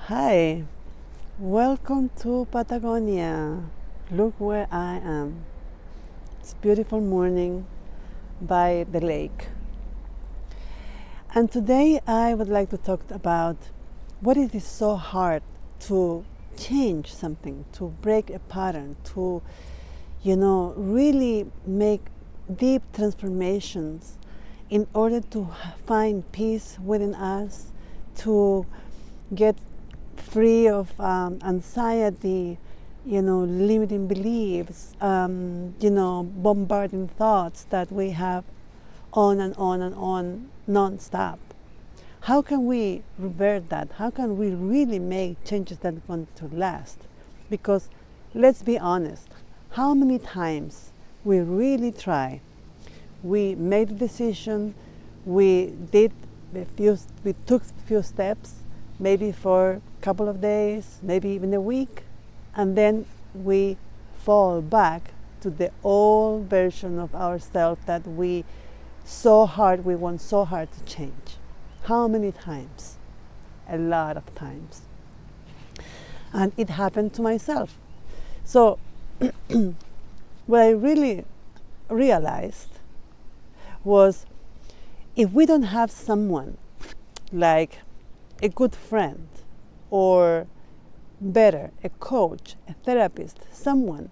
Hi, welcome to Patagonia. Look where I am. It's a beautiful morning by the lake. And today I would like to talk about what it is so hard to change something, to break a pattern, to really make deep transformations in order to find peace within us, to get free of anxiety, limiting beliefs, bombarding thoughts that we have on and on and on non-stop. How can we revert that? How can we really make changes that are going to last? Because let's be honest, how many times we really try, we made a decision, we took a few steps, maybe for a couple of days, maybe even a week, and then we fall back to the old version of ourselves that we want so hard to change. How many times? A lot of times. And it happened to myself. So what I really realized was, if we don't have someone like a good friend, or better, a coach, a therapist, someone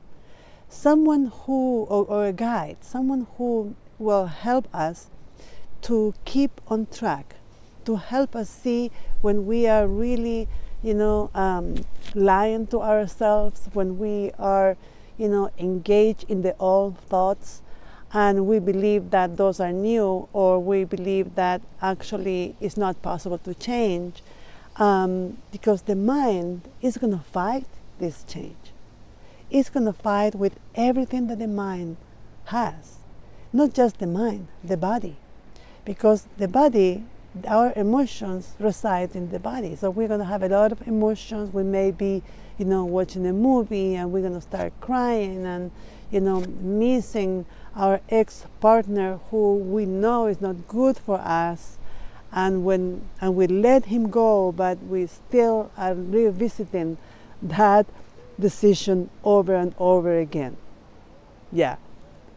who, or a guide, someone who will help us to keep on track, to help us see when we are really, lying to ourselves, when we are, engaged in the old thoughts, and we believe that those are new, or we believe that actually it's not possible to change, because the mind is going to fight this change. It's going to fight with everything that the mind has, not just the mind, the body, because the body, our emotions reside in the body. So we're going to have a lot of emotions. We may be, watching a movie and we're going to start crying and, missing our ex-partner who we know is not good for us, and we let him go, but we still are revisiting that decision over and over again. Yeah,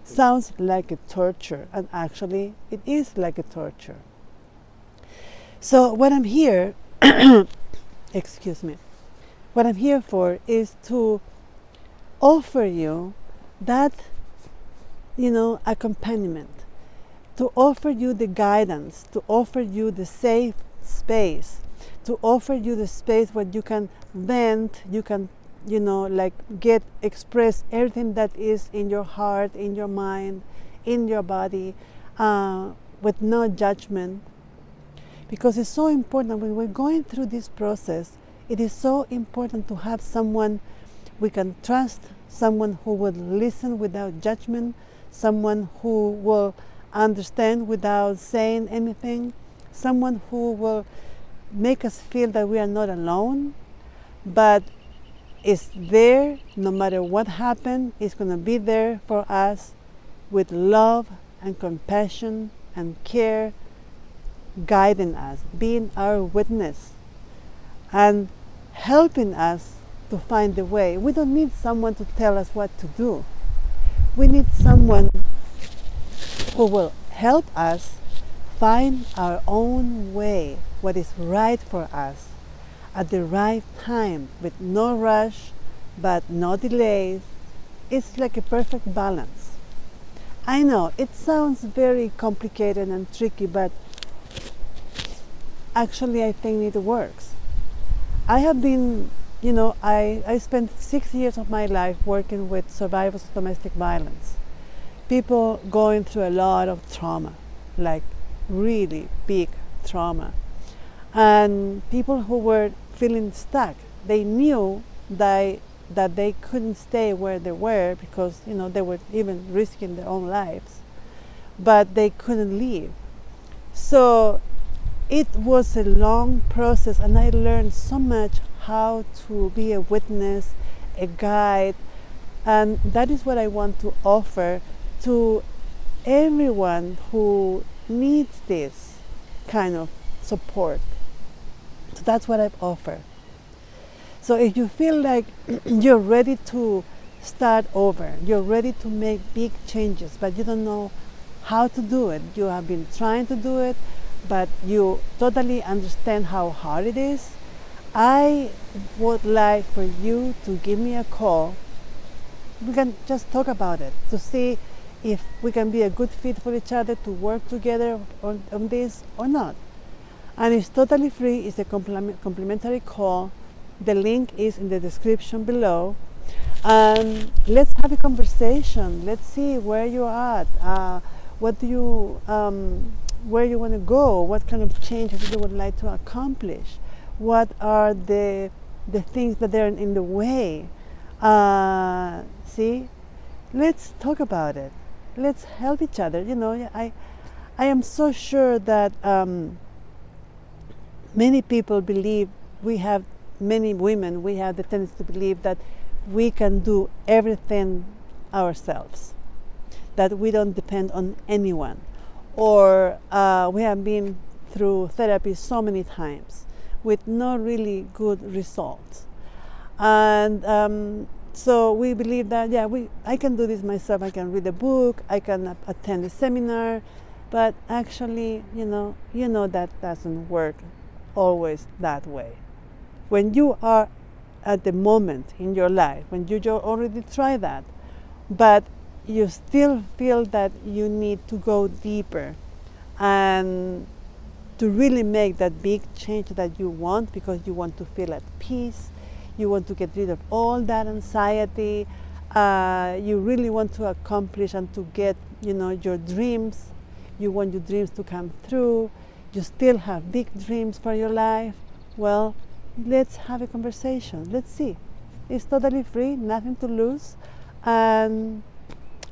sounds like a torture, and actually it is like a torture. So what I'm here, excuse me, what I'm here for is to offer you that, accompaniment, to offer you the guidance, to offer you the safe space, to offer you the space where you can vent, you can, express everything that is in your heart, in your mind, in your body, with no judgment. Because it's so important when we're going through this process, it is so important to have someone we can trust, someone who will listen without judgment, someone who will understand without saying anything, someone who will make us feel that we are not alone, but is there no matter what happens. It's going to be there for us with love and compassion and care, guiding us, being our witness, and helping us to find the way. We don't need someone to tell us what to do. We need someone who will help us find our own way, what is right for us, at the right time, with no rush, but no delays. It's like a perfect balance. I know it sounds very complicated and tricky, but actually I think it works. I have been, I spent 6 years of my life working with survivors of domestic violence. People going through a lot of trauma, like really big trauma. And people who were feeling stuck. They knew that they couldn't stay where they were because, they were even risking their own lives, but they couldn't leave. So it was a long process, and I learned so much how to be a witness, a guide, and that is what I want to offer to everyone who needs this kind of support. So that's what I offer. So if you feel like you're ready to start over, you're ready to make big changes, but you don't know how to do it, you have been trying to do it, but you totally understand how hard it is, I would like for you to give me a call. We can just talk about it to see if we can be a good fit for each other to work together on this or not. And it's totally free. It's a complimentary call. The link is in the description below. And let's have a conversation. Let's see where you're at. What do you, where you want to go? What kind of changes you would like to accomplish? What are the things that are in the way? See, let's talk about it. Let's help each other. You know, I am so sure that many people believe, many women, we have the tendency to believe that we can do everything ourselves, that we don't depend on anyone, or we have been through therapy so many times with no really good results. And so we believe that, yeah, I can do this myself. I can read a book, I can attend a seminar, but actually, you know that doesn't work always that way. When you are at the moment in your life, when you already tried that, but you still feel that you need to go deeper and to really make that big change that you want, because you want to feel at peace, you want to get rid of all that anxiety, you really want to accomplish and to get, your dreams. You want your dreams to come through. You still have big dreams for your life. Well, let's have a conversation. Let's see. It's totally free, nothing to lose, and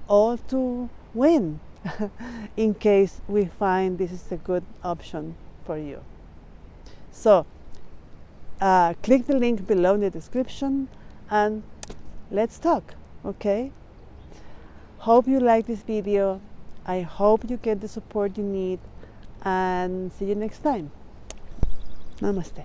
all to win in case we find this is a good option for you. So click the link below in the description and let's talk, okay? Hope you like this video. I hope you get the support you need, and see you next time. Namaste.